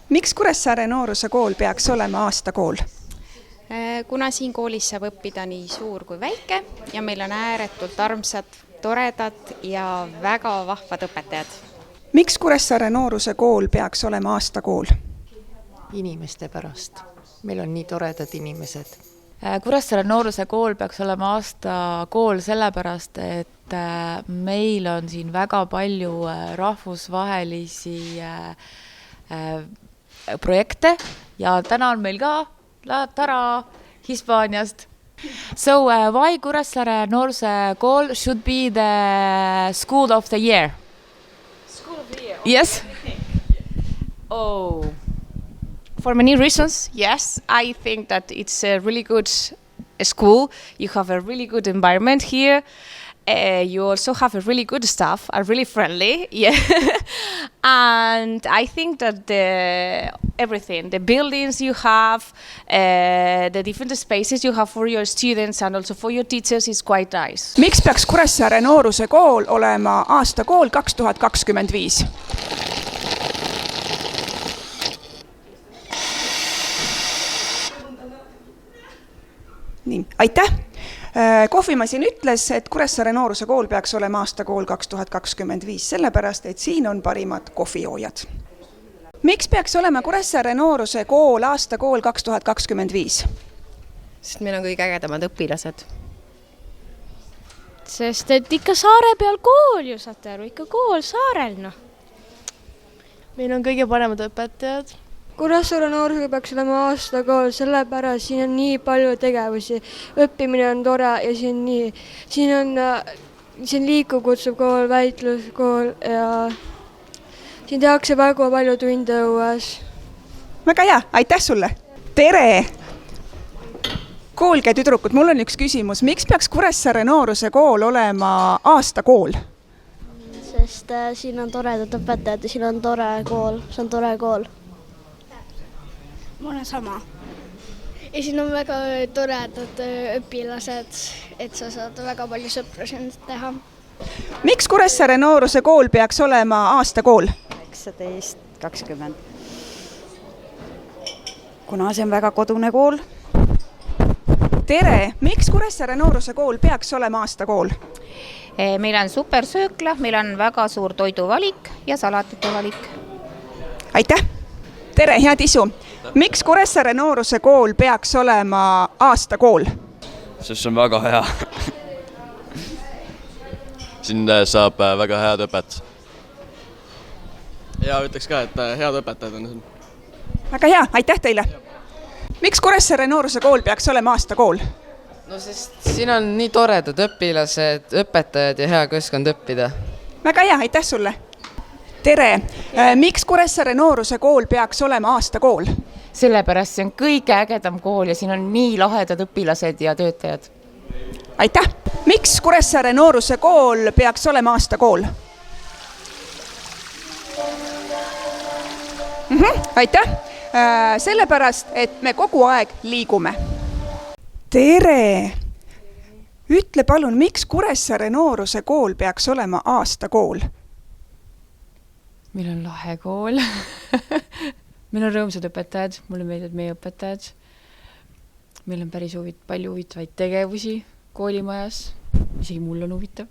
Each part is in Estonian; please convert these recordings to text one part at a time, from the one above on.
Miks Kuressaare Nooruse Kool peaks olema aastakool? Kuna siin koolis saab õppida nii suur kui väike ja meil on ääretult armsad, toredad ja väga vahvad õpetajad. Miks Kuressaare Nooruse Kool peaks olema aastakool? Inimeste pärast. Meil on nii toredad inimesed. Kuressaare Nooruse Kool peaks olema aastakool sellepärast, et meil on siin väga palju rahvusvahelisi projekte ja täna on meil ka Tara Hispaaniast. So why Kuressaare Nooruse Kool should be the school of the year? School of the year? Yes? Oh, for many reasons, yes. I think that it's a really good school. You have a really good environment here. You also have a really good staff, are really friendly, yeah. And I think that everything, the buildings you have, the different spaces you have for your students and also for your teachers is quite nice. Miks peaks Kuressaare Nooruse Kool olema aastakool 2025? Nii, aitäh! Kohvimasin ütles, et Kuressaare Nooruse Kool peaks olema aastakool 2025, sellepärast, et siin on parimad kohvijoojad. Miks peaks olema Kuressaare Nooruse Kool aastakool 2025? Sest meil on kõige ägedamad õpilased. Sest et ikka saare peal kool ju, saate aru, ikka kool saarel, noh. Meil on kõige paremad õpetajad. Kuressaare Noorusega peaks olema aastakool, sellepärast siin on nii palju tegevusi. Õppimine on tore ja siin on liikuv kutsuv kool, väitluskool ja siin tehakse väga palju tunde õues. Väga hea, aitäh sulle! Tere! Kuulge tüdrukud, mul on üks küsimus. Miks peaks Kuressaare Nooruse Kool olema aastakool? Sest siin on toredad õpetajad ja siin on tore kool, see on tore kool. Mul on sama. Ja siin on väga toredad õpilased, et sa saad väga palju sõpru siin teha. Miks Kuressaare Nooruse Kool peaks olema aastakool? 1920. Kuna see on väga kodune kool. Tere! Miks Kuressaare Nooruse Kool peaks olema aastakool? Meil on super söökla, meil on väga suur toiduvalik ja salatite valik. Aitäh! Tere, hea Tisu! Miks Kuressaare Nooruse Kool peaks olema aastakool? Sest see on väga hea. Siin saab väga head õpet. Ja ütleks ka, et head õpetajad on siin. Väga hea, aitäh teile! Miks Kuressaare Nooruse Kool peaks olema aastakool? No sest siin on nii toredad õpilased, õpetajad ja hea keskkond õppida. Väga hea, aitäh sulle! Tere! Miks Kuressaare Nooruse Kool peaks olema aastakool? Sellepärast see on kõige ägedam kool ja siin on nii lahedad õpilased ja töötajad. Aitäh! Miks Kuressaare Nooruse Kool peaks olema aastakool? Aitäh! Sellepärast, et me kogu aeg liigume. Tere! Ütle palun, miks Kuressaare Nooruse Kool peaks olema aastakool? Meil on lahe kool. Meil on rõõmsad õpetajad, mulle meeldivad meie õpetajad. Meil on päris palju huvitavaid tegevusi koolimajas. Isegi mul on huvitav.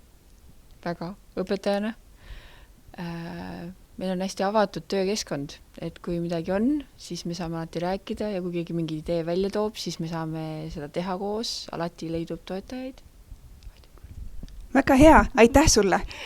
Väga õpetajana. Meil on hästi avatud töökeskkond, et kui midagi on, siis me saame alati rääkida ja kui keegi mingi idee välja toob, siis me saame seda teha koos, alati leidub toetajaid. Väga hea, aitäh sulle!